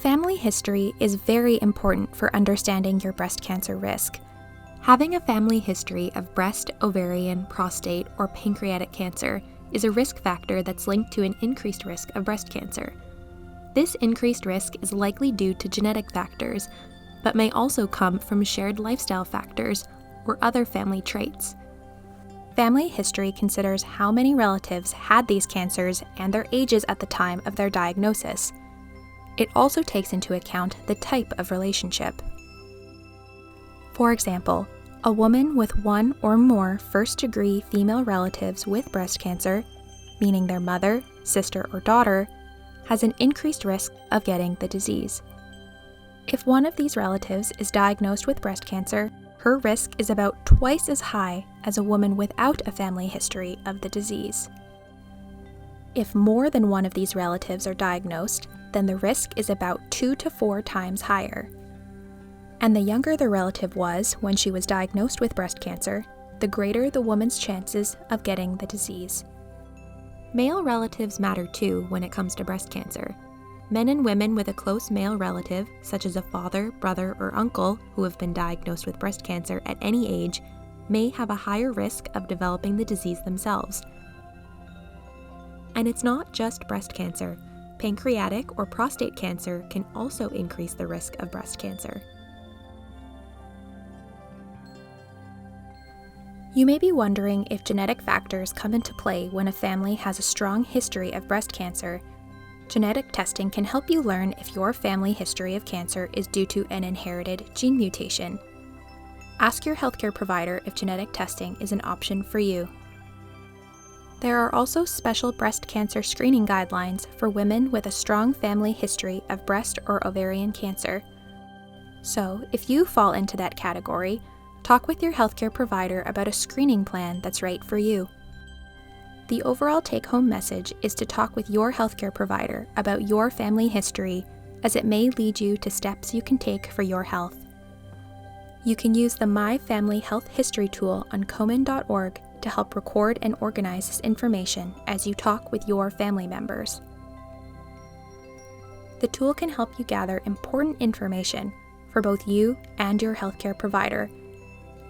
Family history is very important for understanding your breast cancer risk. Having a family history of breast, ovarian, prostate, or pancreatic cancer is a risk factor that's linked to an increased risk of breast cancer. This increased risk is likely due to genetic factors, but may also come from shared lifestyle factors or other family traits. Family history considers how many relatives had these cancers and their ages at the time of their diagnosis. It also takes into account the type of relationship. For example, a woman with one or more first-degree female relatives with breast cancer, meaning their mother, sister, or daughter, has an increased risk of getting the disease. If one of these relatives is diagnosed with breast cancer, her risk is about twice as high as a woman without a family history of the disease. If more than one of these relatives are diagnosed, then the risk is about 2 to 4 times higher. And the younger the relative was when she was diagnosed with breast cancer, the greater the woman's chances of getting the disease. Male relatives matter too when it comes to breast cancer. Men and women with a close male relative, such as a father, brother, or uncle who have been diagnosed with breast cancer at any age, may have a higher risk of developing the disease themselves. And it's not just breast cancer. Pancreatic or prostate cancer can also increase the risk of breast cancer. You may be wondering if genetic factors come into play when a family has a strong history of breast cancer. Genetic testing can help you learn if your family history of cancer is due to an inherited gene mutation. Ask your healthcare provider if genetic testing is an option for you. There are also special breast cancer screening guidelines for women with a strong family history of breast or ovarian cancer. So, if you fall into that category, talk with your healthcare provider about a screening plan that's right for you. The overall take-home message is to talk with your healthcare provider about your family history, as it may lead you to steps you can take for your health. You can use the My Family Health History tool on Komen.org to help record and organize this information as you talk with your family members. The tool can help you gather important information for both you and your healthcare provider,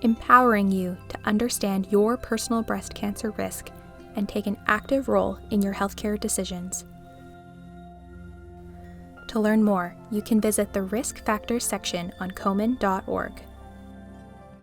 empowering you to understand your personal breast cancer risk and take an active role in your healthcare decisions. To learn more, you can visit the Risk Factors section on Komen.org.